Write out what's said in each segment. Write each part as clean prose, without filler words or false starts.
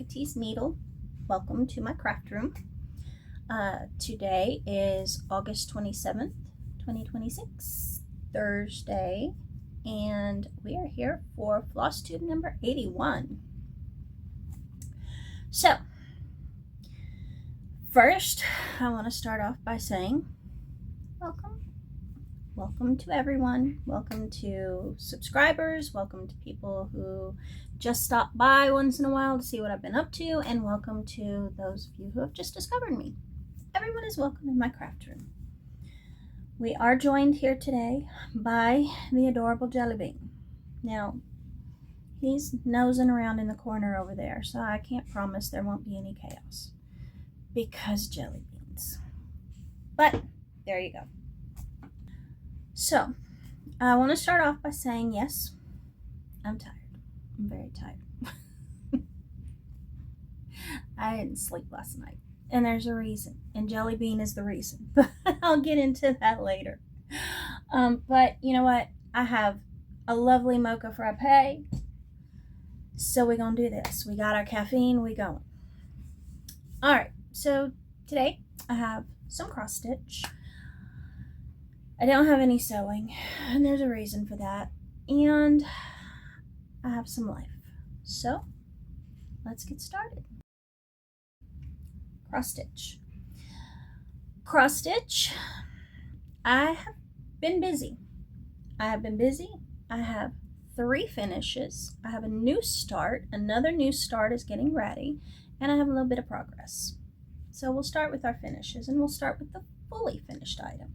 Hecate's Needle. Welcome to my craft room. Today is August 27th, 2026, Thursday, and we are here for Flosstube number 81. So, first, I want to start off by saying welcome. Welcome to everyone. Welcome to subscribers. Welcome to people who just stop by once in a while to see what I've been up to. And welcome to those of you who have just discovered me. Everyone is welcome in my craft room. We are joined here today by the adorable Jelly Bean. Now, he's nosing around in the corner over there, so I can't promise there won't be any chaos. Because jelly beans. But, there you go. So, I want to start off by saying, yes, I'm tired. I'm very tired. I didn't sleep last night, and there's a reason, and Jelly Bean is the reason, but I'll get into that later. But you know what? I have a lovely mocha frappe, so we're going to do this. We got our caffeine, we going. All right, so today I have some cross stitch. I don't have any sewing, and there's a reason for that, and I have some life. So, let's get started. Cross stitch. Cross stitch, I have been busy. I have 3 finishes. I have a new start. Another new start is getting ready, and I have a little bit of progress. So we'll start with our finishes, and we'll start with the fully finished item.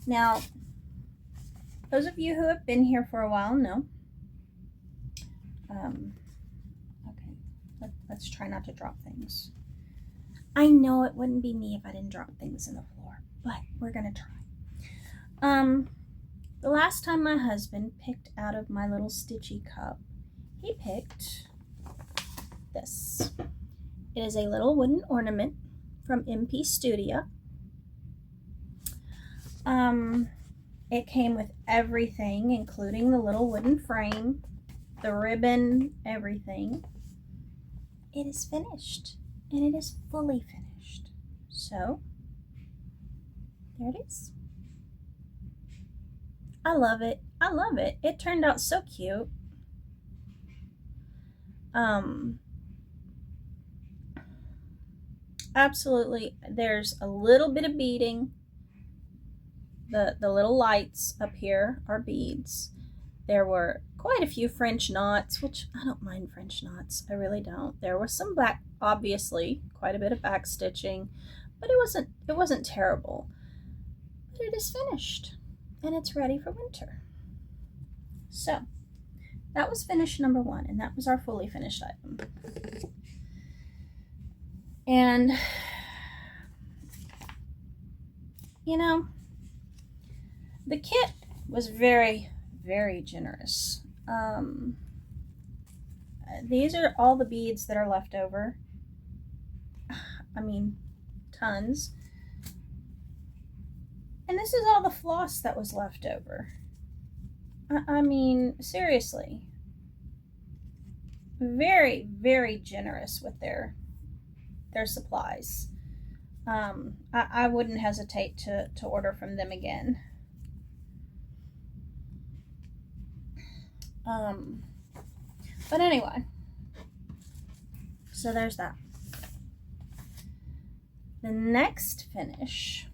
Now, those of you who have been here for a while know. Okay, let's try not to drop things. I know it wouldn't be me if I didn't drop things in the floor, but we're gonna try. The last time my husband picked out of my little stitchy cup, he picked this. It is a little wooden ornament from MP Studio. It came with everything, including the little wooden frame, the ribbon, everything. It is finished, and it is fully finished. So, there it is. I love it. I love it. It turned out so cute. Absolutely, there's a little bit of beading. The little lights up here are beads. There were quite a few French knots, which I don't mind French knots. I really don't. There was some back, obviously, quite a bit of back stitching, but it wasn't terrible. But it is finished, and it's ready for winter. So, that was finish number 1, and that was our fully finished item. And, you know, the kit was very, very generous. These are all the beads that are left over. I mean, tons. And this is all the floss that was left over. I mean, seriously. Very, very generous with their supplies. I wouldn't hesitate to order from them again. But anyway, so there's that. The next finish.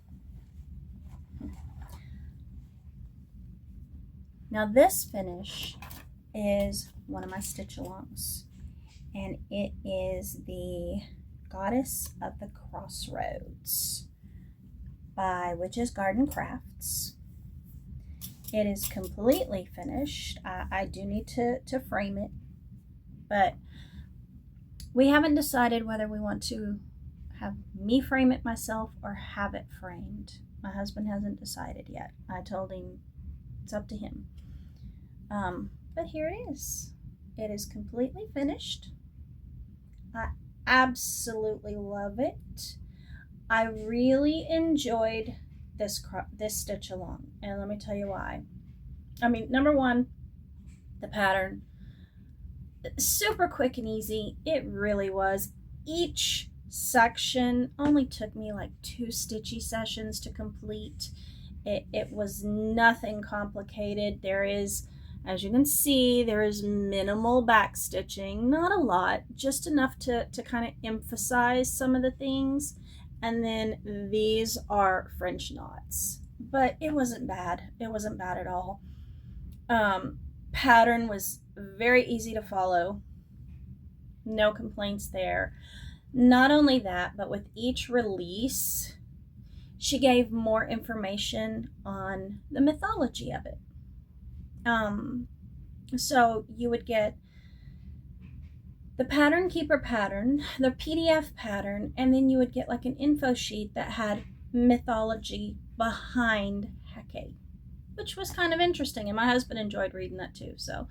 Now this finish is one of my stitch alongs, and it is the Goddess of the Crossroads by Witch's Garden Crafts. It is completely finished. I do need to frame it, but we haven't decided whether we want to have me frame it myself or have it framed. My husband hasn't decided yet. I told him it's up to him. But here it is. It is completely finished. I absolutely love it. I really enjoyed this stitch along, and let me tell you why. I mean, number 1, the pattern. super quick and easy. It really was. Each section only took me like 2 stitchy sessions to complete. It was nothing complicated. There is, as you can see, there is minimal back stitching, not a lot, just enough to kind of emphasize some of the things. And then these are French knots, but it wasn't bad. It wasn't bad at all. Pattern was very easy to follow. No complaints there. Not only that, but with each release, she gave more information on the mythology of it. So you would get the pattern keeper pattern, the PDF pattern, and then you would get like an info sheet that had mythology behind Hecate, which was kind of interesting, and my husband enjoyed reading that too. So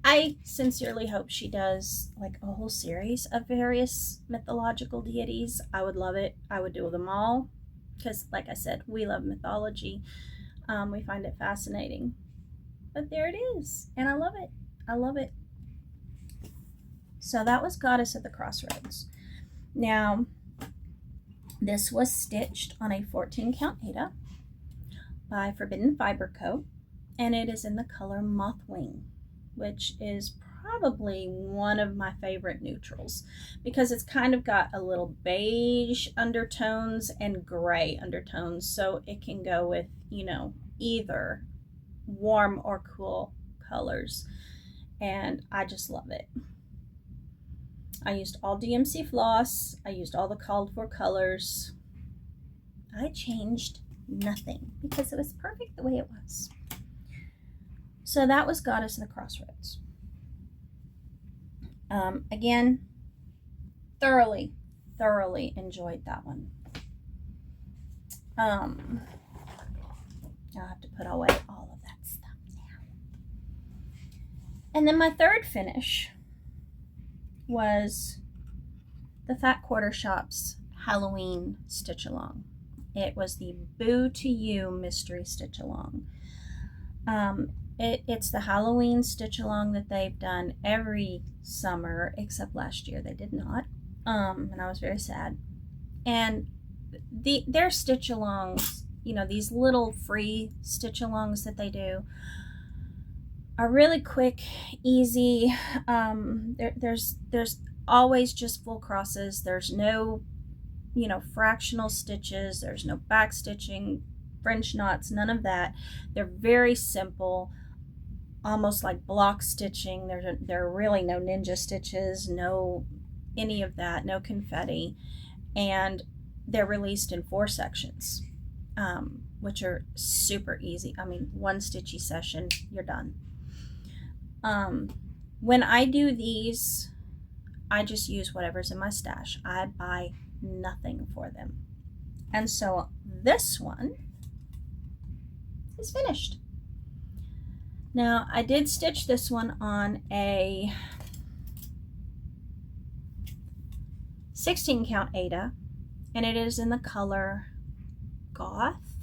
I sincerely hope she does like a whole series of various mythological deities. I would love it. I would do them all because, like I said, we love mythology. We find it fascinating. But there it is, and I love it. I love it. So that was Goddess at the Crossroads. Now, this was stitched on a 14 count Aida by Forbidden Fiber Co., and it is in the color Mothwing, which is probably one of my favorite neutrals because it's kind of got a little beige undertones and gray undertones, so it can go with, you know, either warm or cool colors, and I just love it. I used all DMC floss. I used all the called for colors. I changed nothing because it was perfect the way it was. So that was Goddess of the Crossroads. Again, thoroughly enjoyed that one. I'll have to put away all of that stuff now. And then my third finish was the Fat Quarter Shop's Halloween stitch along. It was the Boo to You mystery stitch along. It's the Halloween stitch along that they've done every summer, except last year they did not, and I was very sad. And their stitch alongs, you know, these little free stitch alongs that they do, are really quick, easy. There's always just full crosses. There's no, you know, fractional stitches. There's no back stitching, French knots, none of that. They're very simple, almost like block stitching. There are really no ninja stitches, no any of that, no confetti, and they're released in 4 sections, which are super easy. I mean, 1 stitchy session, you're done. When I do these, I just use whatever's in my stash. I buy nothing for them. And so this one is finished. Now, I did stitch this one on a 16 count Aida, and it is in the color Goth,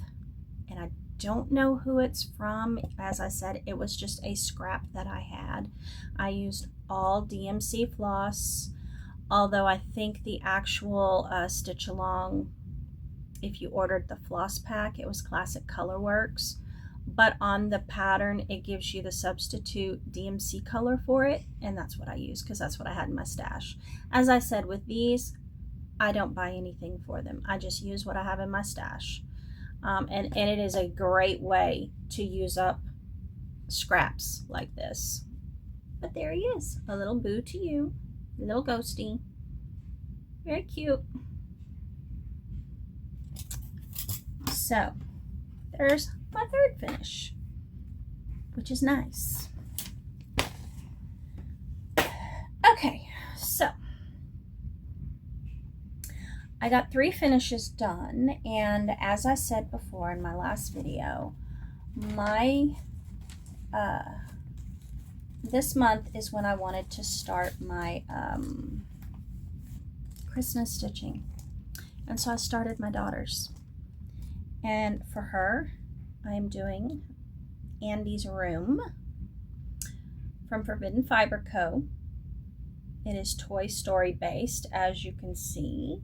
and I don't know who it's from. As I said, it was just a scrap that I had. I used all DMC floss, although I think the actual stitch along, if you ordered the floss pack, it was Classic Colorworks, but on the pattern it gives you the substitute DMC color for it, and that's what I use because that's what I had in my stash. As I said, with these, I don't buy anything for them. I just use what I have in my stash. And it is a great way to use up scraps like this. But there he is, a little Boo to You, a little ghosty. Very cute. So there's my third finish, which is nice. Okay, so I got 3 finishes done, and as I said before in my last video, my this month is when I wanted to start my Christmas stitching, and so I started my daughter's. And for her, I am doing Andy's Room from Forbidden Fiber Co. It is Toy Story based, as you can see,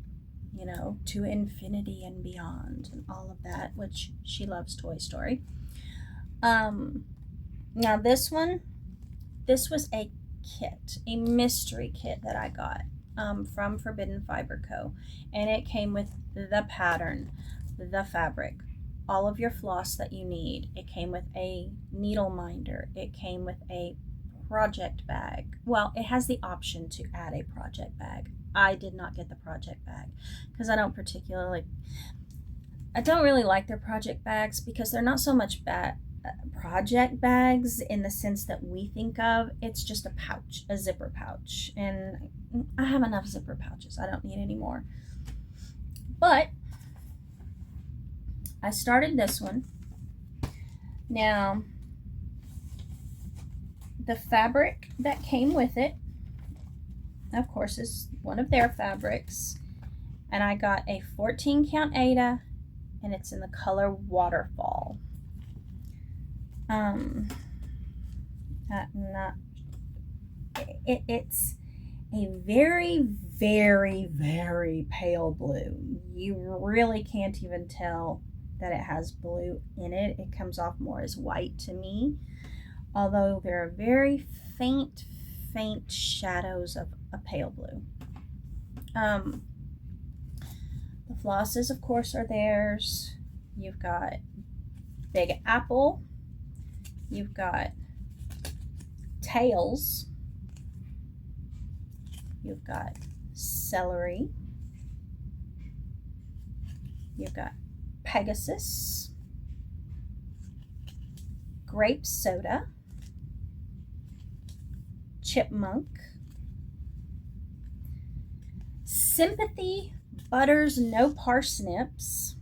you know, to infinity and beyond and all of that, which she loves Toy Story. Now this was a kit, a mystery kit that I got from Forbidden Fiber Co. And it came with the pattern, the fabric, all of your floss that you need. It came with a needle minder. It came with a project bag. Well, it has the option to add a project bag. I did not get the project bag because I don't really like their project bags because they're not so much project bags in the sense that we think of. It's just a pouch, a zipper pouch, and I have enough zipper pouches. I don't need any more. But I started this one. Now, the fabric that came with it, of course, is one of their fabrics, and I got a 14 count Aida, and it's in the color Waterfall. It's a very, very, very pale blue. You really can't even tell that it has blue in it. It comes off more as white to me, although there are very faint shadows of a pale blue. The flosses, of course, are theirs. You've got Big Apple. You've got Tails. You've got Celery. You've got Pegasus. Grape Soda. Chipmunk. Sympathy Butters No Parsnips.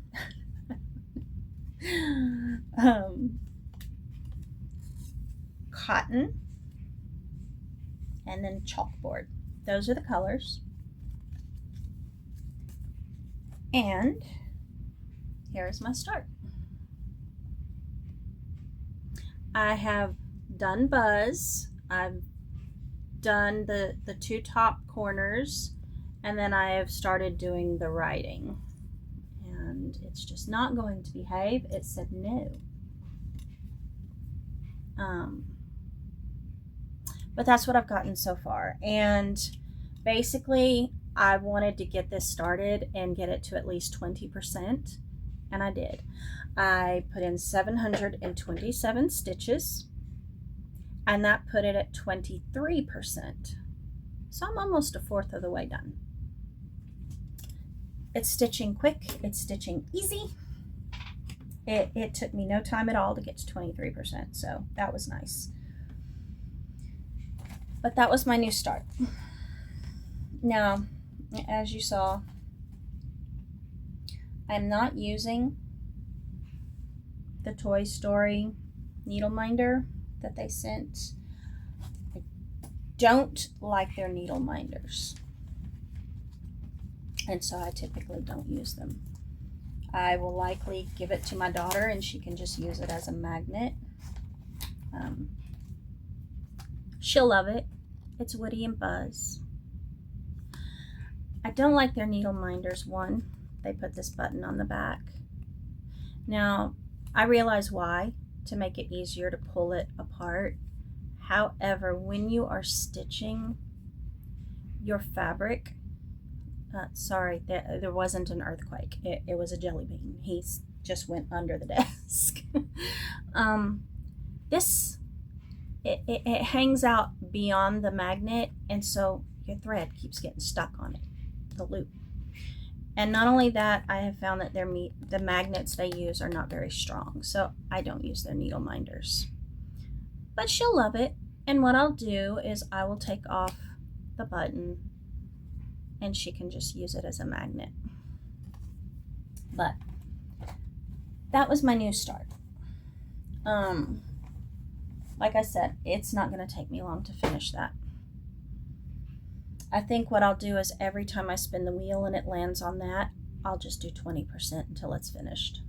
Cotton, and then Chalkboard. Those are the colors. And here's my start. I have done Buzz. I've done the two top corners, and then I have started doing the writing. And it's just not going to behave. It said no. But that's what I've gotten so far. And basically, I wanted to get this started and get it to at least 20%. And I did. I put in 727 stitches. And that put it at 23%. So I'm almost a fourth of the way done. It's stitching quick. It's stitching easy. It took me no time at all to get to 23%. So that was nice. But that was my new start. Now, as you saw, I'm not using the Toy Story needle minder that they sent. I don't like their needle minders, and so I typically don't use them. I will likely give it to my daughter and she can just use it as a magnet. She'll love it. It's Woody and Buzz. I don't like their needle minders. One, they put this button on the back. Now, I realize why, to make it easier to pull it apart. However, when you are stitching your fabric, sorry, there wasn't an earthquake. It was a jelly bean. He just went under the desk. It hangs out beyond the magnet, and so your thread keeps getting stuck on it, the loop. And not only that, I have found that the magnets they use are not very strong, so I don't use their needle minders. But she'll love it, and what I'll do is I will take off the button and she can just use it as a magnet. But that was my new start. Like I said, it's not going to take me long to finish that. I think what I'll do is every time I spin the wheel and it lands on that, I'll just do 20% until it's finished.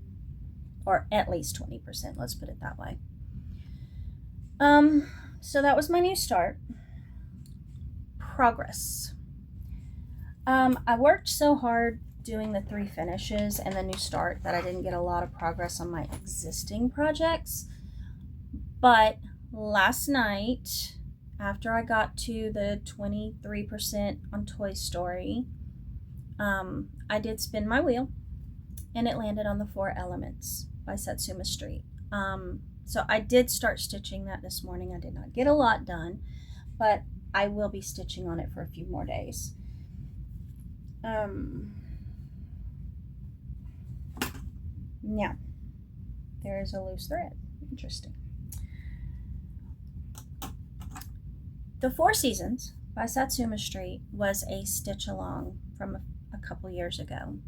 Or at least 20%, let's put it that way. So that was my new start. progress. I worked so hard doing the 3 finishes and the new start that I didn't get a lot of progress on my existing projects. But last night, after I got to the 23% on Toy Story, I did spin my wheel and it landed on the 4 Elements by Satsuma Street. So I did start stitching that this morning. I did not get a lot done, but I will be stitching on it for a few more days. Now, there is a loose thread. Interesting. The 4 Seasons by Satsuma Street was a stitch along from a couple years ago.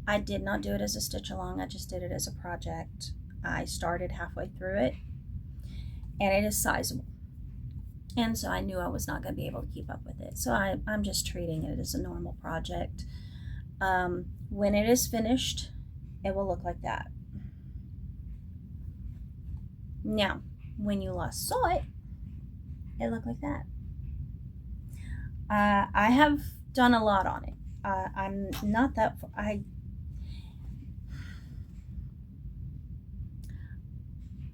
I did not do it as a stitch along. I just did it as a project. I started halfway through it, and it is sizable. And so I knew I was not going to be able to keep up with it. So I'm just treating it as a normal project. When it is finished, it will look like that. Now, when you last saw it, it looked like that. I have done a lot on it. I'm not that...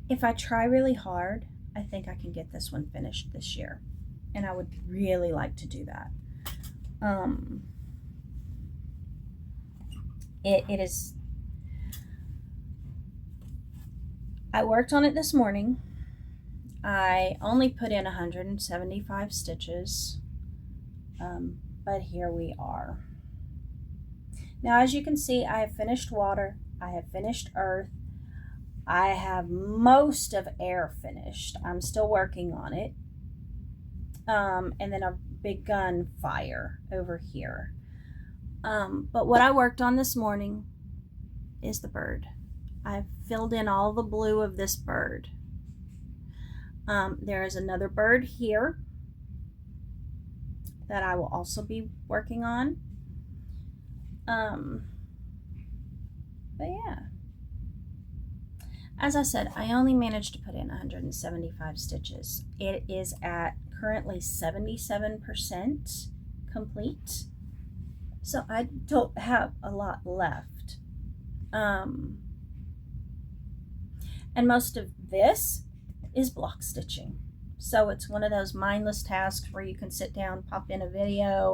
If I try really hard, I think I can get this one finished this year. And I would really like to do that. It is... I worked on it this morning. I only put in 175 stitches. But here we are. Now, as you can see, I have finished water. I have finished earth. I have most of air finished. I'm still working on it. And then I've begun fire over here. But what I worked on this morning is the bird. I've filled in all the blue of this bird. There is another bird here that I will also be working on. But yeah. As I said, I only managed to put in 175 stitches. It is at currently 77% complete. So I don't have a lot left. And most of this is block stitching. So it's one of those mindless tasks where you can sit down, pop in a video,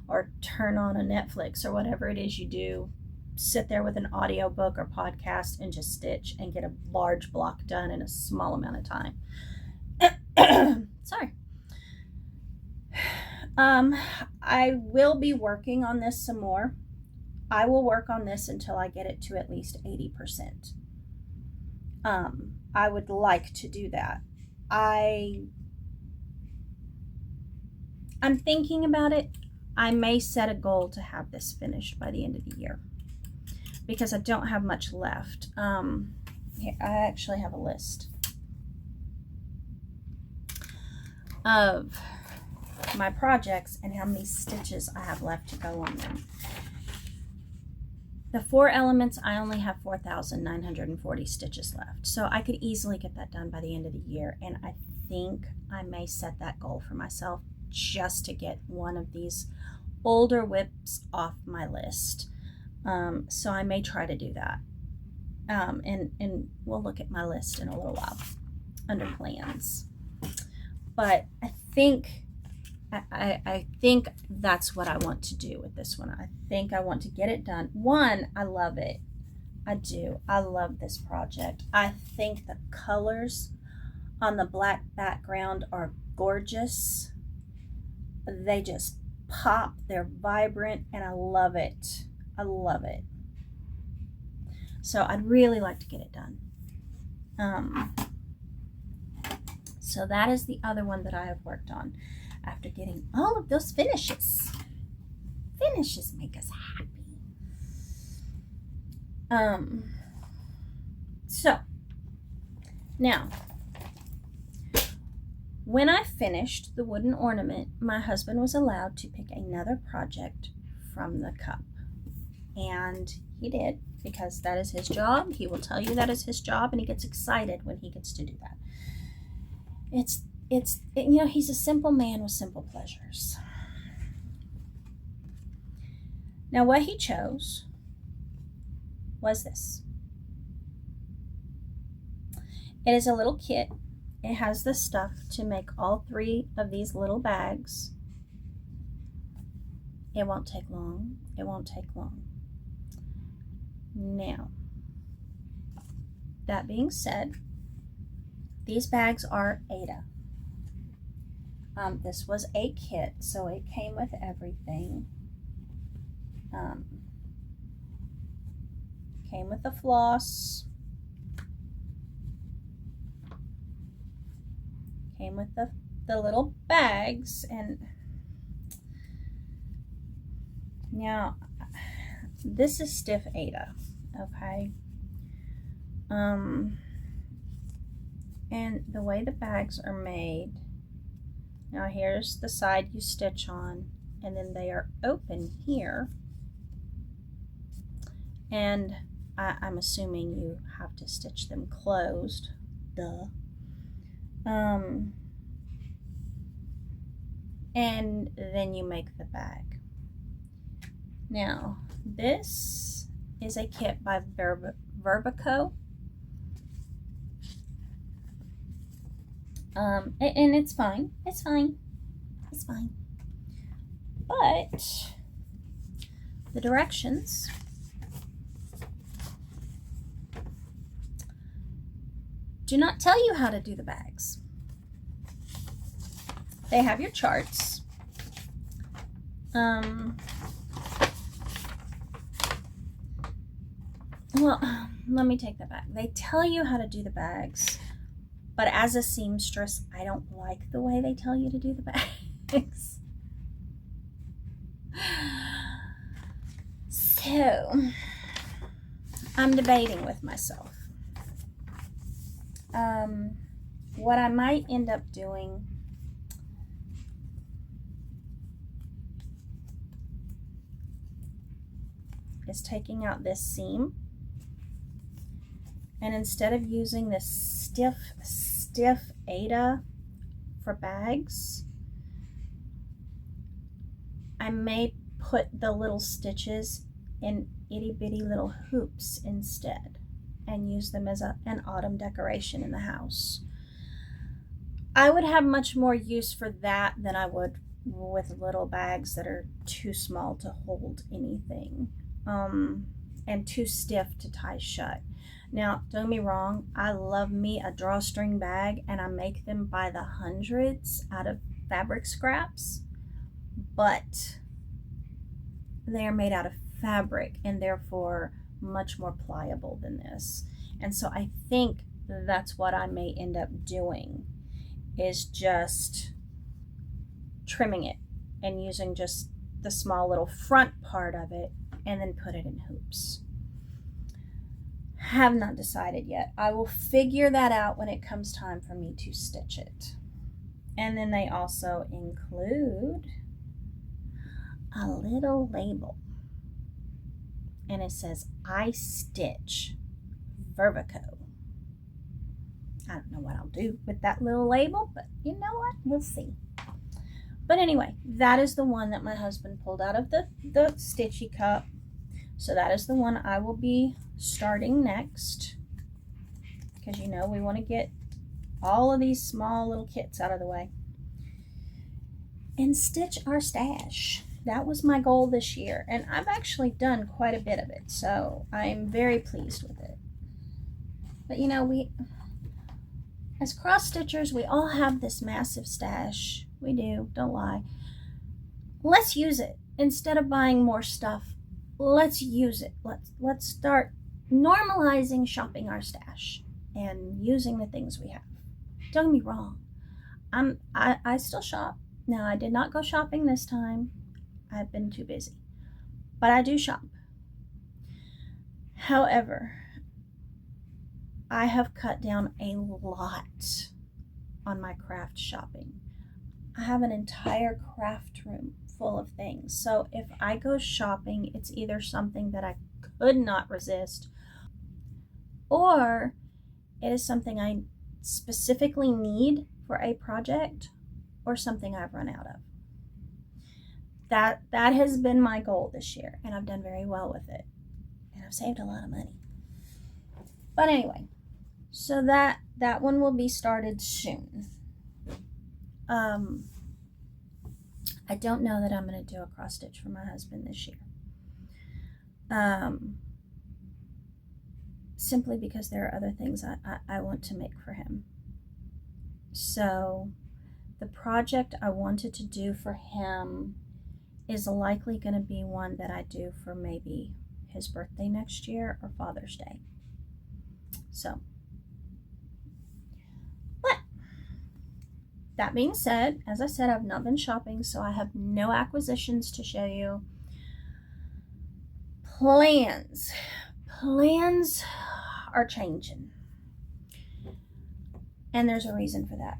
or turn on a Netflix or whatever it is you do. Sit there with an audiobook or podcast and just stitch and get a large block done in a small amount of time. Sorry. I will be working on this some more. I will work on this until I get it to at least 80%. I would like to do that. I'm thinking about it. I may set a goal to have this finished by the end of the year because I don't have much left. Here, I actually have a list of my projects and how many stitches I have left to go on them. The 4 Elements, I only have 4,940 stitches left. So I could easily get that done by the end of the year. And I think I may set that goal for myself just to get one of these older whips off my list. So I may try to do that. And we'll look at my list in a little while under plans. But I think that's what I want to do with this one. I think I want to get it done. One, I love it. I do. I love this project. I think the colors on the black background are gorgeous. They just pop. They're vibrant, and I love it. I love it. So I'd really like to get it done. So that is the other one that I have worked on. After getting all of those finishes. Finishes make us happy. So, now, when I finished the wooden ornament, my husband was allowed to pick another project from the cup. And he did, because that is his job. He will tell you that is his job, and he gets excited when he gets to do that. he's a simple man with simple pleasures. Now, what he chose was this. It is a little kit. It has the stuff to make all 3 of these little bags. It won't take long. It won't take long. Now, that being said, these bags are Ada. This was a kit, so it came with everything. Came with the floss. Came with the little bags. And now, this is stiff Ada, okay? And the way the bags are made, now here's the side you stitch on, and then they are open here. And I'm assuming you have to stitch them closed, duh. And then you make the bag. Now, this is a kit by Verbico. And it's fine. It's fine. It's fine. But the directions do not tell you how to do the bags. They have your charts. Well, let me take that back. They tell you how to do the bags, but as a seamstress, I don't like the way they tell you to do the bags. So, I'm debating with myself. What I might end up doing is taking out this seam, and instead of using this stiff Ada for bags, I may put the little stitches in itty bitty little hoops instead and use them as an autumn decoration in the house. I would have much more use for that than I would with little bags that are too small to hold anything, and too stiff to tie shut. Now, don't get me wrong, I love me a drawstring bag, and I make them by the hundreds out of fabric scraps, but they are made out of fabric and therefore much more pliable than this. And so I think that's what I may end up doing, is just trimming it and using just the small little front part of it and then put it in hoops. Have not decided yet. I will figure that out when it comes time for me to stitch it. And then they also include a little label, and it says I stitch Verbico. I don't know what I'll do with that little label, but you know what? We'll see. But anyway, that is the one that my husband pulled out of the stitchy cup. So that is the one I will be starting next, because you know we want to get all of these small little kits out of the way and stitch our stash. That was my goal this year, and I've actually done quite a bit of it, so I'm very pleased with it. But you know, we as cross stitchers, we all have this massive stash. We do, don't lie. Let's use it. Instead of buying more stuff, let's use it. Let's start normalizing shopping our stash and using the things we have. Don't get me wrong, I still shop. Now, I did not go shopping this time. I've been too busy, but I do shop. However, I have cut down a lot on my craft shopping. I have an entire craft room full of things. So if I go shopping, it's either something that I could not resist, or it is something I specifically need for a project or something I've run out of. That has been my goal this year, and I've done very well with it. And I've saved a lot of money. But anyway, so that one will be started soon. I don't know that I'm going to do a cross stitch for my husband this year. Simply because there are other things I want to make for him. So the project I wanted to do for him is likely going to be one that I do for maybe his birthday next year or Father's Day. So, but that being said, as I said, I've not been shopping, so I have no acquisitions to show you. Plans are changing, and there's a reason for that.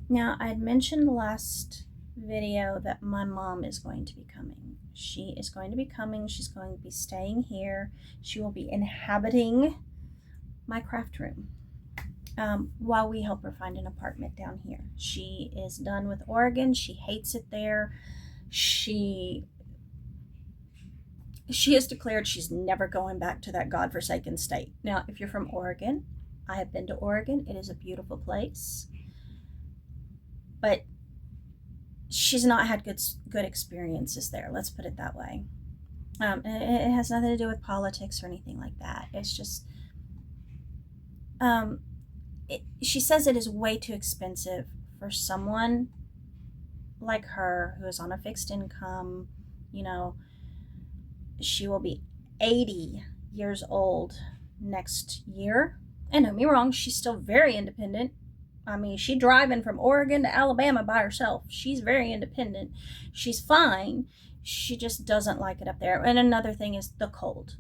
Now, I had mentioned last video that my mom is going to be coming. She is going to be coming. She's going to be staying here. She will be inhabiting my craft room while we help her find an apartment down here. She is done with Oregon. She hates it there. She has declared she's never going back to that godforsaken state. Now, if you're from Oregon, I have been to Oregon. It is a beautiful place. But she's not had good experiences there. Let's put it that way. It has nothing to do with politics or anything like that. It's just, she says it is way too expensive for someone like her who is on a fixed income. You know, she will be 80 years old next year. And don't get me wrong, she's still very independent. I mean, she's driving from Oregon to Alabama by herself. She's very independent. She's fine. She just doesn't like it up there. And another thing is the cold.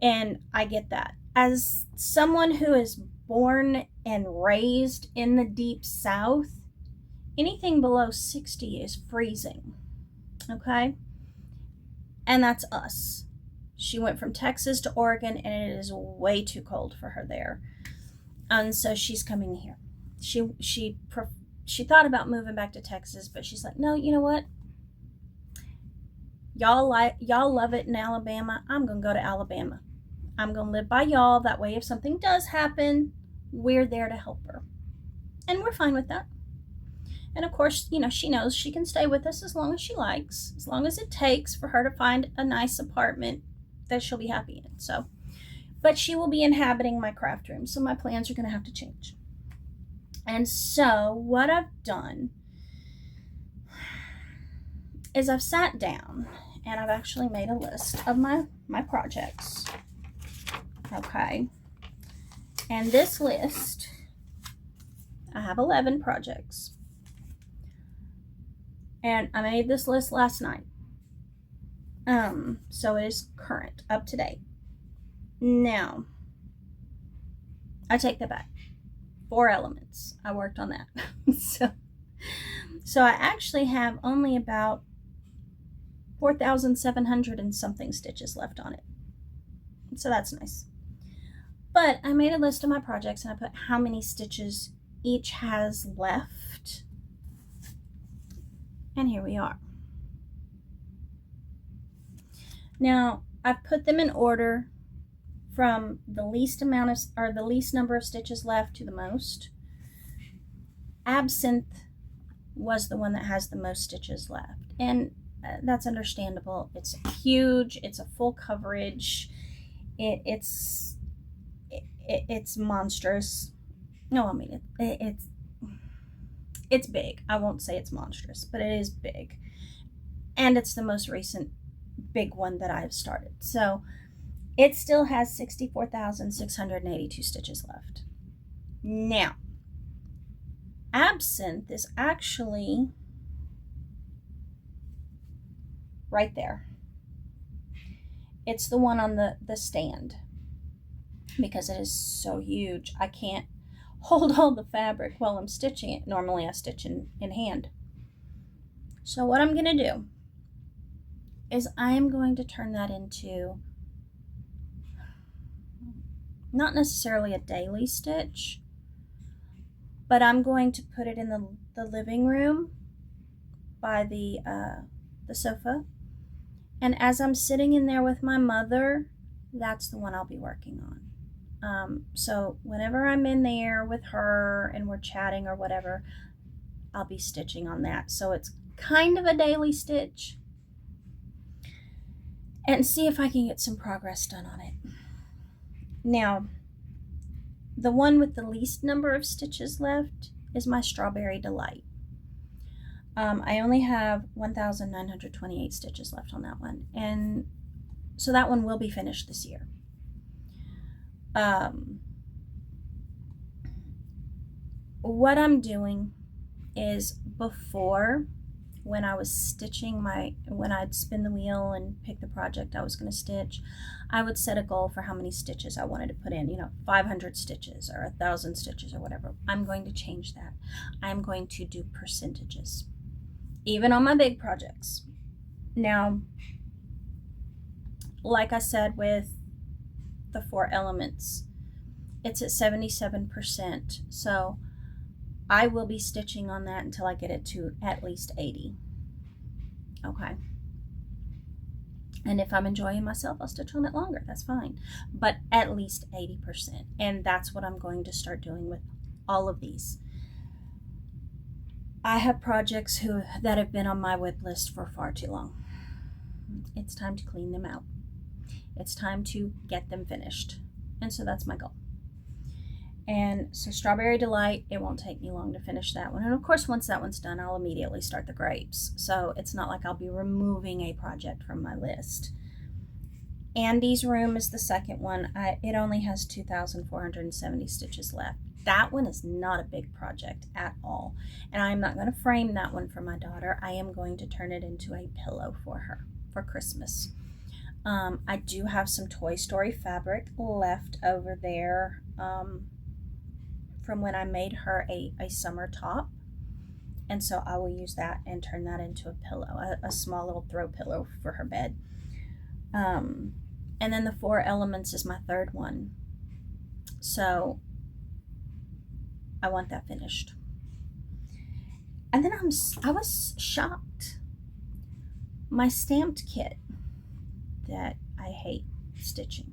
And I get that. As someone who is born and raised in the deep South, anything below 60 is freezing. Okay? And that's us. She went from Texas to Oregon, and it is way too cold for her there. And so she's coming here. She thought about moving back to Texas, but she's like, no, you know what? Y'all love it in Alabama. I'm gonna go to Alabama. I'm gonna live by y'all. That way, if something does happen, we're there to help her, and we're fine with that. And of course, you know, she knows she can stay with us as long as she likes, as long as it takes for her to find a nice apartment that she'll be happy in. So, but she will be inhabiting my craft room, so my plans are gonna have to change. And so what I've done is I've sat down and I've actually made a list of my projects. Okay. And this list, I have 11 projects. And I made this list last night. So it is current, up to date. Now, I take that back. 4 elements. I worked on that. So I actually have only about 4,700 and something stitches left on it. So that's nice. But I made a list of my projects and I put how many stitches each has left. And here we are. Now, I've put them in order from the least amount of, or the least number of stitches left to the most. Absinthe was the one that has the most stitches left. And that's understandable. It's huge. It's a full coverage. It's monstrous. No, I mean, it's big. I won't say it's monstrous, but it is big. And it's the most recent big one that I've started. So it still has 64,682 stitches left. Now, Absinthe is actually right there. It's the one on the stand because it is so huge. I can't hold all the fabric while I'm stitching it. Normally I stitch in hand. So what I'm going to do is I am going to turn that into not necessarily a daily stitch, But I'm going to put it in the living room by the sofa. And as I'm sitting in there with my mother, that's the one I'll be working on. So whenever I'm in there with her and we're chatting or whatever, I'll be stitching on that. So it's kind of a daily stitch. And see if I can get some progress done on it. Now, the one with the least number of stitches left is my Strawberry Delight. I only have 1,928 stitches left on that one. And so that one will be finished this year. What I'm doing is before, when I was stitching when I'd spin the wheel and pick the project I was going to stitch, I would set a goal for how many stitches I wanted to put in, 500 stitches or 1,000 stitches or whatever. I'm going to change that. I'm going to do percentages, even on my big projects. Now, like I said with the 4 elements, it's at 77%. So I will be stitching on that until I get it to at least 80. Okay. And if I'm enjoying myself, I'll stitch on it longer. That's fine. But at least 80%. And that's what I'm going to start doing with all of these. I have projects that have been on my WIP list for far too long. It's time to clean them out. It's time to get them finished. And so that's my goal. And so Strawberry Delight, it won't take me long to finish that one. And of course, once that one's done, I'll immediately start the grapes. So it's not like I'll be removing a project from my list. Andy's Room is the second one. It only has 2,470 stitches left. That one is not a big project at all. And I'm not going to frame that one for my daughter. I am going to turn it into a pillow for her for Christmas. I do have some Toy Story fabric left over there from when I made her a summer top. And so I will use that and turn that into a pillow, a small little throw pillow for her bed. And then the 4 elements is my third one. So I want that finished. And then I was shocked. My stamped kit that I hate stitching.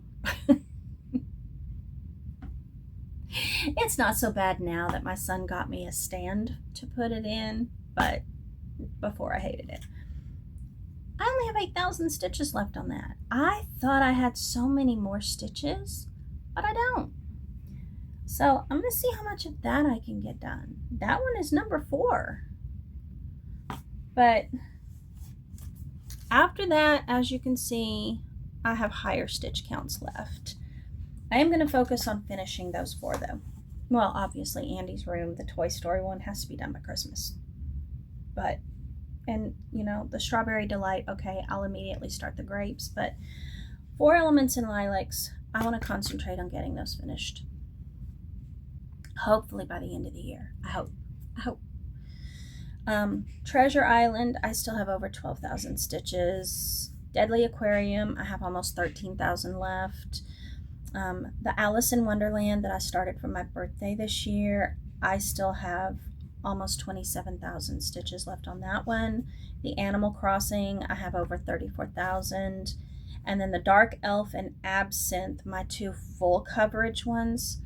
It's not so bad now that my son got me a stand to put it in, but before I hated it. I only have 8,000 stitches left on that. I thought I had so many more stitches, but I don't. So I'm going to see how much of that I can get done. That one is number 4. But after that, as you can see, I have higher stitch counts left. I am going to focus on finishing those 4 though. Well, obviously Andy's Room, the Toy Story one, has to be done by Christmas. But, and the Strawberry Delight, okay, I'll immediately start the grapes. But 4 elements and lilacs, I want to concentrate on getting those finished. Hopefully by the end of the year. I hope. Treasure Island, I still have over 12,000 stitches. Deadly Aquarium, I have almost 13,000 left. The Alice in Wonderland that I started for my birthday this year, I still have almost 27,000 stitches left on that one. The Animal Crossing, I have over 34,000. And then the Dark Elf and Absinthe, my 2 full coverage ones.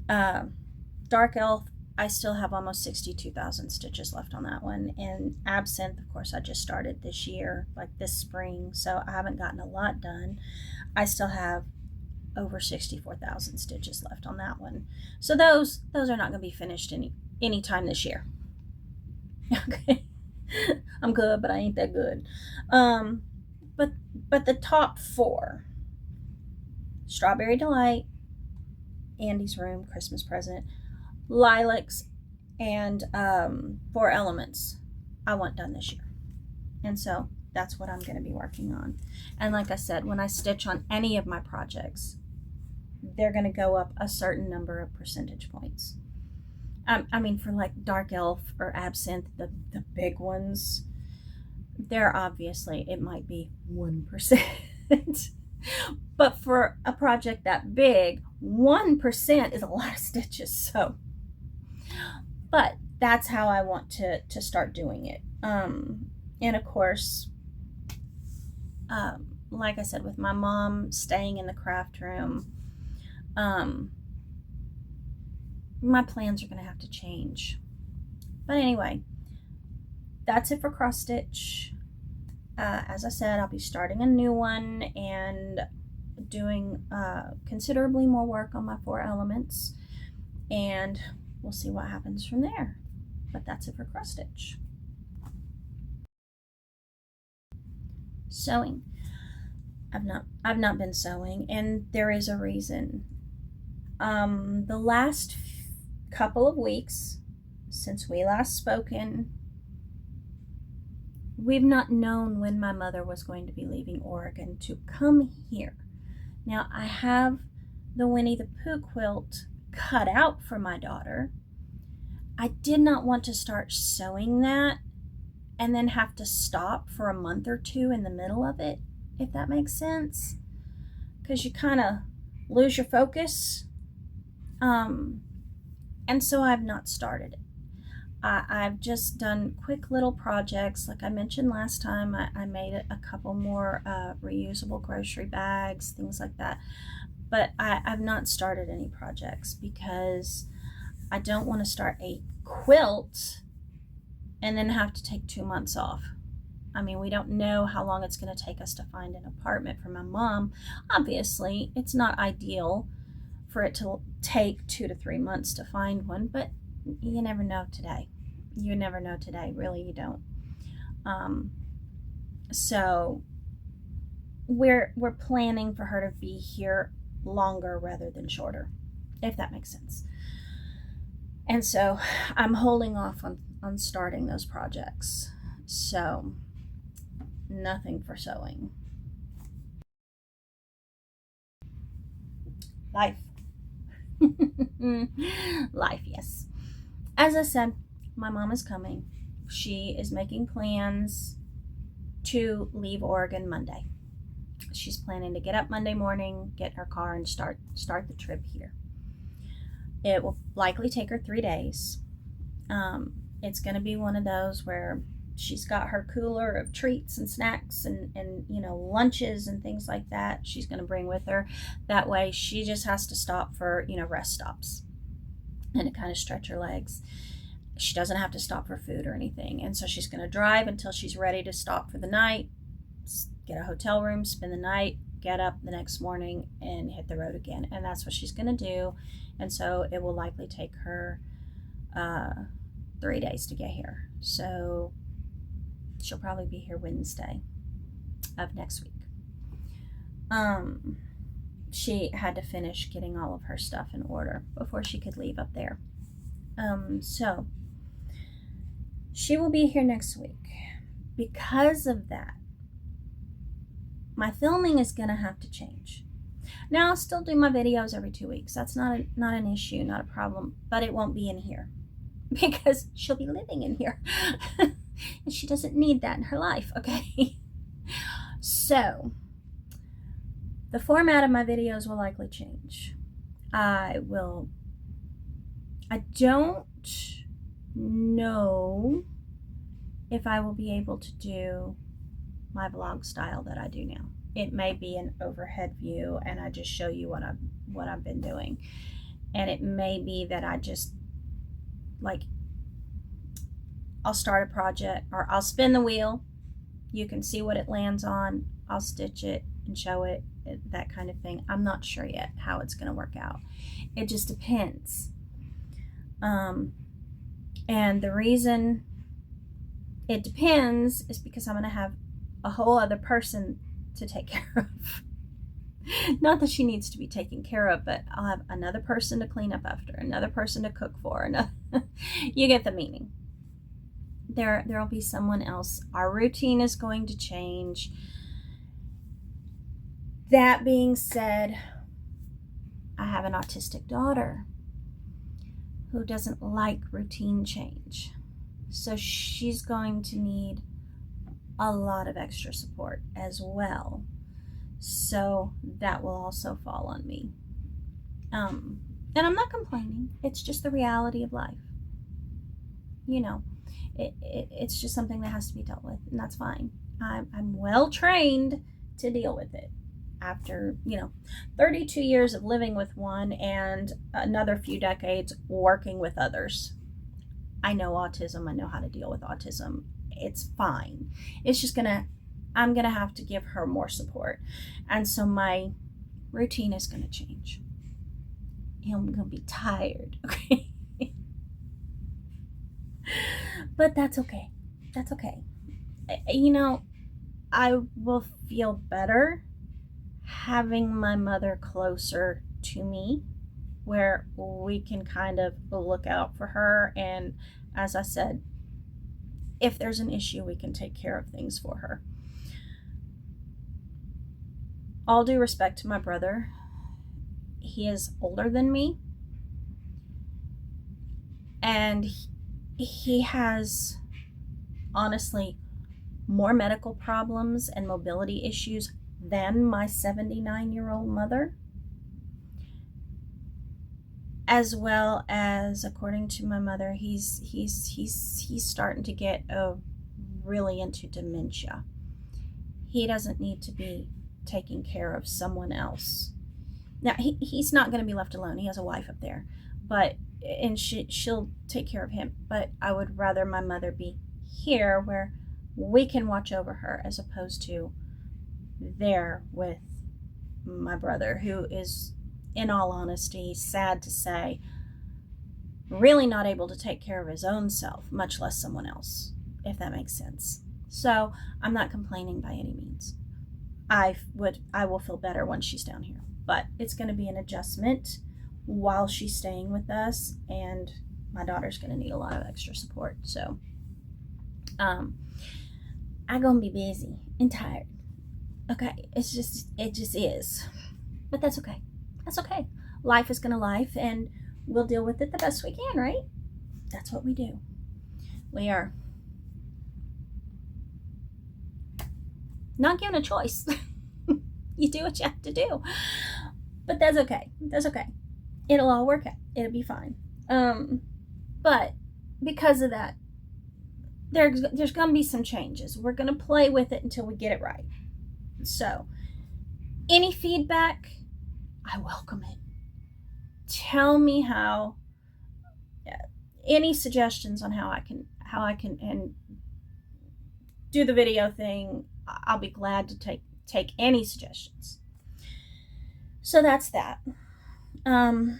Dark Elf, I still have almost 62,000 stitches left on that one. And Absinthe, of course, I just started this year, like this spring, so I haven't gotten a lot done. I still have over 64,000 stitches left on that one. So those are not going to be finished any time this year. Okay. I'm good, but I ain't that good. But the top 4, Strawberry Delight, Andy's Room, Christmas Present, lilacs, and 4 elements, I want done this year. And so that's what I'm going to be working on. And like I said, when I stitch on any of my projects, they're going to go up a certain number of percentage points. I mean, for like Dark Elf or Absinthe, the big ones, they're obviously, it might be 1%. But for a project that big, 1% is a lot of stitches. So But that's how I want to start doing it. And of course, like I said, with my mom staying in the craft room, my plans are going to have to change. But anyway, that's it for cross stitch. As I said, I'll be starting a new one and doing considerably more work on my 4 elements, and we'll see what happens from there. But that's it for cross stitch. Sewing. I've not been sewing, and there is a reason. The last couple of weeks since we last spoken, we've not known when my mother was going to be leaving Oregon to come here. Now, I have the Winnie the Pooh quilt cut out for my daughter. I did not want to start sewing that and then have to stop for a month or 2 in the middle of it, if that makes sense, because you kind of lose your focus. And so I've not started it. I've just done quick little projects. Like I mentioned last time, I made a couple more reusable grocery bags, things like that. But I've not started any projects because I don't want to start a quilt and then have to take 2 months off. I mean, we don't know how long it's going to take us to find an apartment for my mom. Obviously, it's not ideal for it to take 2 to 3 months to find one, but you never know today. You never know today. Really, you don't. So we're planning for her to be here longer rather than shorter, if that makes sense. And so I'm holding off on starting those projects. So nothing for sewing. Life. Life, yes. As I said, my mom is coming. She is making plans to leave Oregon Monday. She's planning to get up Monday morning, get in her car, and start the trip here. It will likely take her 3 days. It's going to be one of those where she's got her cooler of treats and snacks and lunches and things like that she's going to bring with her. That way she just has to stop for rest stops and to kind of stretch her legs. She doesn't have to stop for food or anything. And so she's going to drive until she's ready to stop for the night, get a hotel room, spend the night, get up the next morning and hit the road again. And that's what she's going to do. And so it will likely take her 3 days to get here. So she'll probably be here Wednesday of next week. She had to finish getting all of her stuff in order before she could leave up there. So she will be here next week. Because of that, my filming is going to have to change. Now, I'll still do my videos every 2 weeks. That's not an issue, not a problem, but it won't be in here because she'll be living in here. And she doesn't need that in her life, okay? So, the format of my videos will likely change. I don't know if I will be able to do my vlog style that I do now. It may be an overhead view and I just show you what I've been doing. And it may be that I just I'll start a project or I'll spin the wheel. You can see what it lands on. I'll stitch it and show it, that kind of thing. I'm not sure yet how it's going to work out. It just depends. And the reason it depends is because I'm going to have a whole other person to take care of. Not that she needs to be taken care of, but I'll have another person to clean up after, another person to cook for. You get the meaning. There'll be someone else. Our routine is going to change. That being said, I have an autistic daughter who doesn't like routine change. So she's going to need a lot of extra support as well. So that will also fall on me. And I'm not complaining. It's just the reality of life. you know, it's just something that has to be dealt with, and that's fine. I'm well trained to deal with it after, 32 years of living with one and another few decades working with others. I know autism. I know how to deal with autism. It's fine. It's just I'm gonna have to give her more support. And so my routine is gonna change. And I'm gonna be tired, okay? But that's okay. That's okay. I will feel better having my mother closer to me, where we can kind of look out for her. And as I said, if there's an issue, we can take care of things for her. All due respect to my brother, he is older than me, and he has honestly more medical problems and mobility issues than my 79-year-old mother, as well as, according to my mother, he's starting to get really into dementia. He doesn't need to be taking care of someone else. Now he's not going to be left alone. He has a wife up there, and she'll take care of him. But I would rather my mother be here, where we can watch over her, as opposed to there with my brother, who is, in all honesty, sad to say, really not able to take care of his own self, much less someone else, if that makes sense. So I'm not complaining by any means. I will feel better once she's down here, but it's going to be an adjustment while she's staying with us, and my daughter's going to need a lot of extra support. So I'm going to be busy and tired. Okay, it just is. But that's okay. That's okay. Life is going to life, and we'll deal with it the best we can, right? That's what we do. We are not given a choice. You do what you have to do. But that's okay. That's okay. It'll all work out. It'll be fine. But because of that, there's going to be some changes. We're going to play with it until we get it right. So, any feedback, I welcome it. Tell me how. Any suggestions on how I can and do the video thing. I'll be glad to take any suggestions. So that's that. Update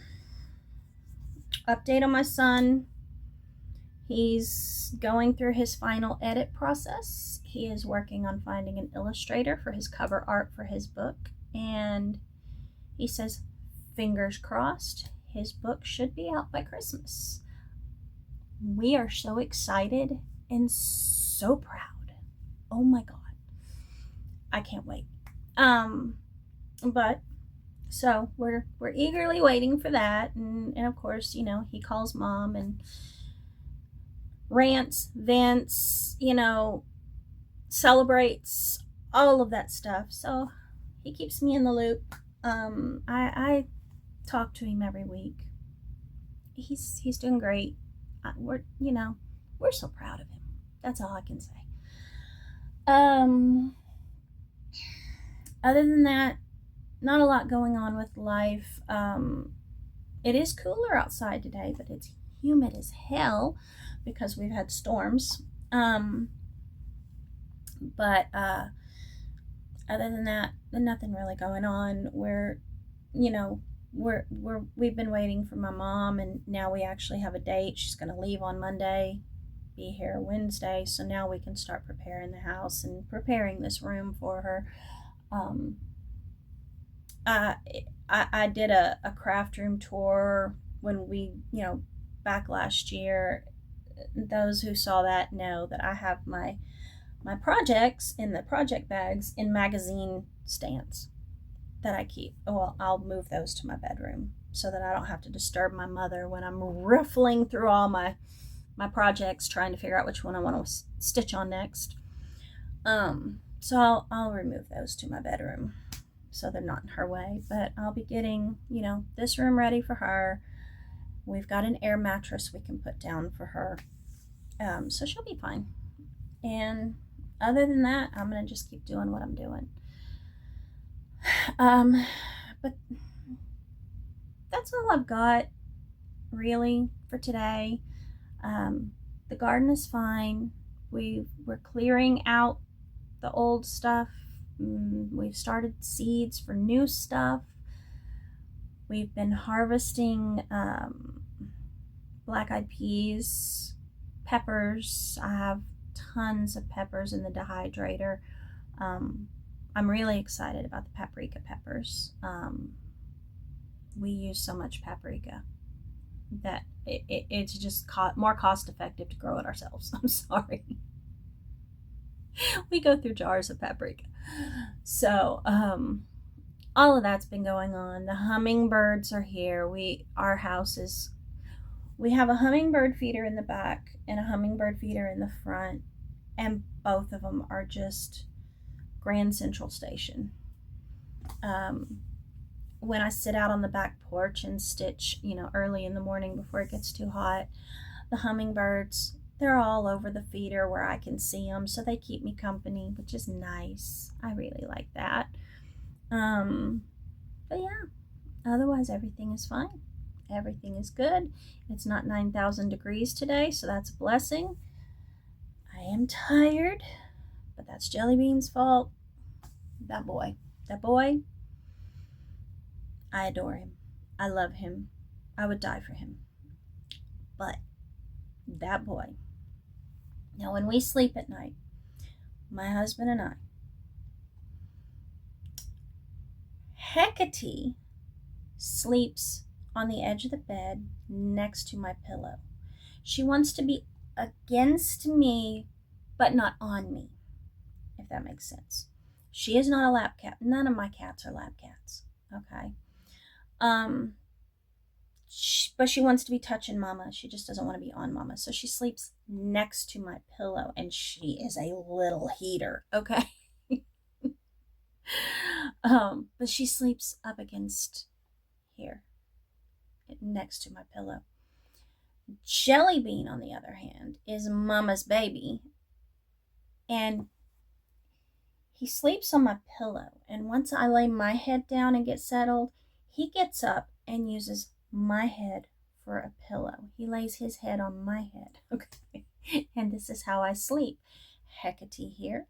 on my son. He's going through his final edit process. He is working on finding an illustrator for his cover art for his book, and he says, fingers crossed, his book should be out by Christmas. We are so excited and so proud. Oh my God. I can't wait. But so we're eagerly waiting for that, and of course, he calls mom and rants, vents, celebrates, all of that stuff. So he keeps me in the loop. I talk to him every week. He's doing great. We're so proud of him. That's all I can say. Other than that, not a lot going on with life. It is cooler outside today, but it's humid as hell because we've had storms. But other than that, nothing really going on. We've been waiting for my mom, and now we actually have a date. She's going to leave on Monday, be here Wednesday, so now we can start preparing the house and preparing this room for her. I did a craft room tour when we, back last year. Those who saw that know that I have my projects in the project bags in magazine stands that I keep. Well, I'll move those to my bedroom so that I don't have to disturb my mother when I'm riffling through all my projects trying to figure out which one I want to stitch on next. So I'll remove those to my bedroom so they're not in her way. But I'll be getting, this room ready for her. We've got an air mattress we can put down for her. So she'll be fine. And other than that, I'm going to just keep doing what I'm doing. But that's all I've got really for today. The garden is fine. We're clearing out the old stuff. We've started seeds for new stuff. We've been harvesting black-eyed peas, peppers. I have tons of peppers in the dehydrator. I'm really excited about the paprika peppers. We use so much paprika that it's just more cost effective to grow it ourselves. I'm sorry. We go through jars of paprika. So all of that's been going on. The hummingbirds are here. We have a hummingbird feeder in the back and a hummingbird feeder in the front, and both of them are just Grand Central Station. When I sit out on the back porch and stitch, early in the morning before it gets too hot, the hummingbirds, they're all over the feeder where I can see them, so they keep me company, which is nice. I really like that. But yeah, otherwise everything is fine. Everything is good. It's not 9,000 degrees today, so that's a blessing. I am tired, but that's Jellybean's fault. That boy, I adore him. I love him. I would die for him. But that boy. Now, when we sleep at night, my husband and I, Hecate sleeps on the edge of the bed next to my pillow. She wants to be against me, but not on me, if that makes sense. She is not a lap cat. None of my cats are lap cats. Okay. But she wants to be touching Mama. She just doesn't want to be on Mama. So she sleeps next to my pillow, and she is a little heater. Okay. But she sleeps up against here, next to my pillow. Jellybean, on the other hand, is Mama's baby, and he sleeps on my pillow. And once I lay my head down and get settled, he gets up and uses my head for a pillow. He lays his head on my head. Okay. And this is how I sleep. Hecate here,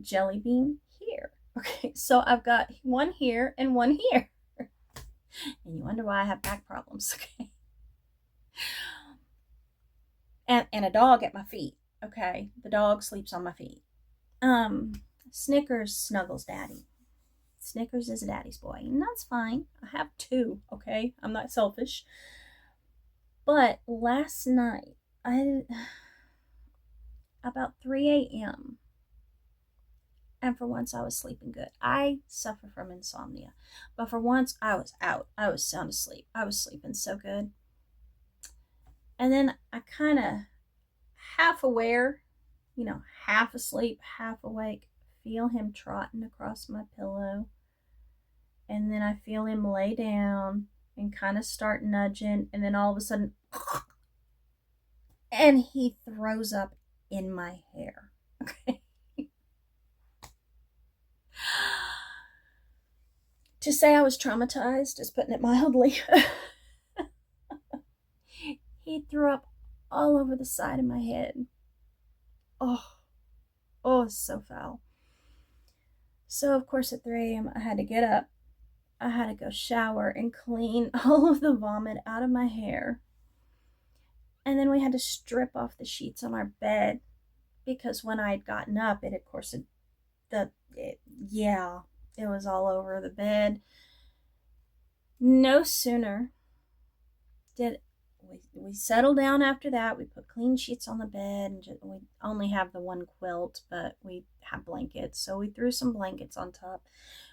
Jellybean here. Okay, so I've got one here and one here. And you wonder why I have back problems. Okay. And a dog at my feet. Okay. The dog sleeps on my feet. Snickers snuggles Daddy. Snickers is Daddy's boy, and that's fine. I have two, okay? I'm not selfish. But last night, about 3 a.m., and for once I was sleeping good. I suffer from insomnia, but for once I was out. I was sound asleep. I was sleeping so good. And then I kind of half aware, half asleep, half awake, feel him trotting across my pillow. And then I feel him lay down and kind of start nudging. And then all of a sudden, and he throws up in my hair. Okay. To say I was traumatized is putting it mildly. He threw up all over the side of my head. Oh, it's so foul. So, of course, at 3 a.m., I had to get up. I had to go shower and clean all of the vomit out of my hair. And then we had to strip off the sheets on our bed because when I had gotten up, it was all over the bed. No sooner did we settle down after that. We put clean sheets on the bed, and we only have the one quilt, but we have blankets. So we threw some blankets on top.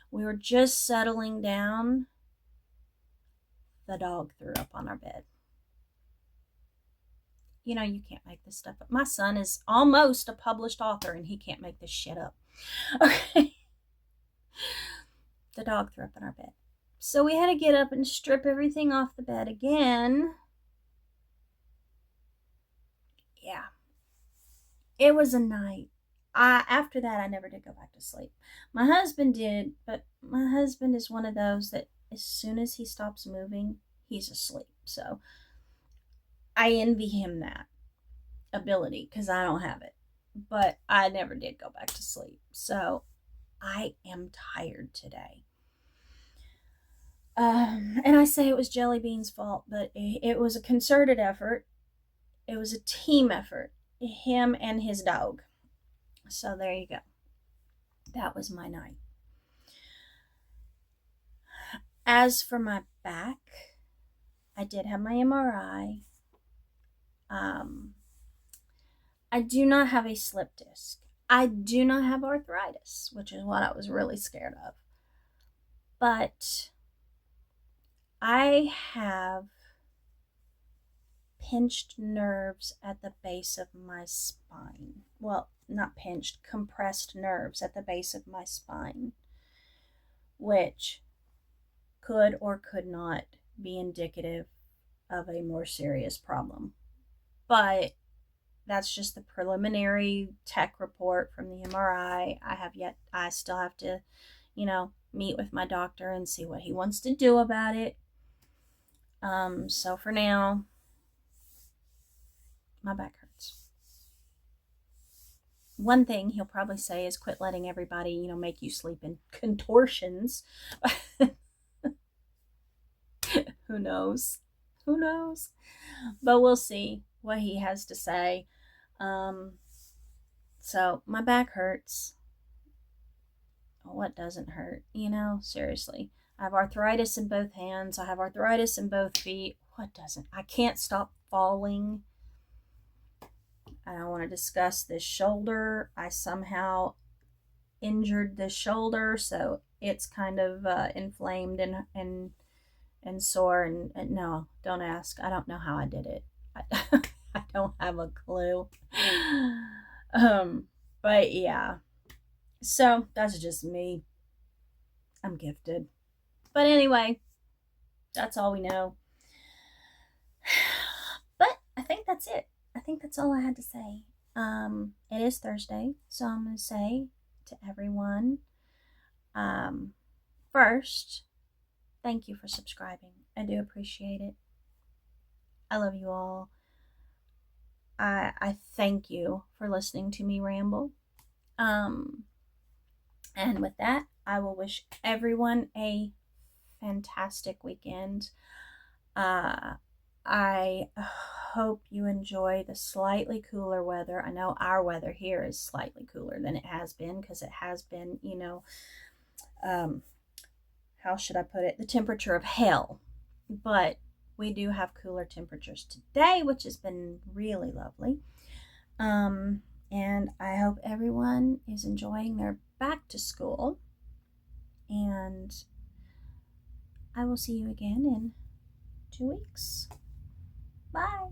We were just settling down. The dog threw up on our bed. You can't make this stuff up. My son is almost a published author, and he can't make this shit up. Okay. The dog threw up on our bed. So we had to get up and strip everything off the bed again. Yeah. it was a night. After that, I never did go back to sleep. My husband did, but my husband is one of those that as soon as he stops moving, he's asleep. So I envy him that ability because I don't have it. But I never did go back to sleep. So I am tired today. And I say it was Jelly Bean's fault, but it was a concerted effort. It was a team effort. Him and his dog. So there you go. That was my night. As for my back, I did have my MRI. I do not have a slip disc. I do not have arthritis, which is what I was really scared of. But I have pinched nerves at the base of my spine. Well, not pinched, compressed nerves at the base of my spine, which could or could not be indicative of a more serious problem. But that's just the preliminary tech report from the MRI. I still have to, meet with my doctor and see what he wants to do about it. So for now, my back hurts. One thing he'll probably say is quit letting everybody, make you sleep in contortions. Who knows? Who knows? But we'll see what he has to say. So my back hurts. What doesn't hurt? Seriously. I have arthritis in both hands. I have arthritis in both feet. What doesn't? I can't stop falling. I don't want to discuss this shoulder. I somehow injured this shoulder, so it's kind of inflamed and sore. And no, don't ask. I don't know how I did it. I don't have a clue. But yeah. So that's just me. I'm gifted. But anyway, that's all we know. But I think that's it. I think that's all I had to say. It is Thursday, so I'm going to say to everyone, first, thank you for subscribing. I do appreciate it. I love you all. I thank you for listening to me ramble. And with that, I will wish everyone a fantastic weekend. I hope you enjoy the slightly cooler weather. I know our weather here is slightly cooler than it has been because it has been, how should I put it? The temperature of hell. But we do have cooler temperatures today, which has been really lovely. And I hope everyone is enjoying their back to school. And I will see you again in 2 weeks. Bye.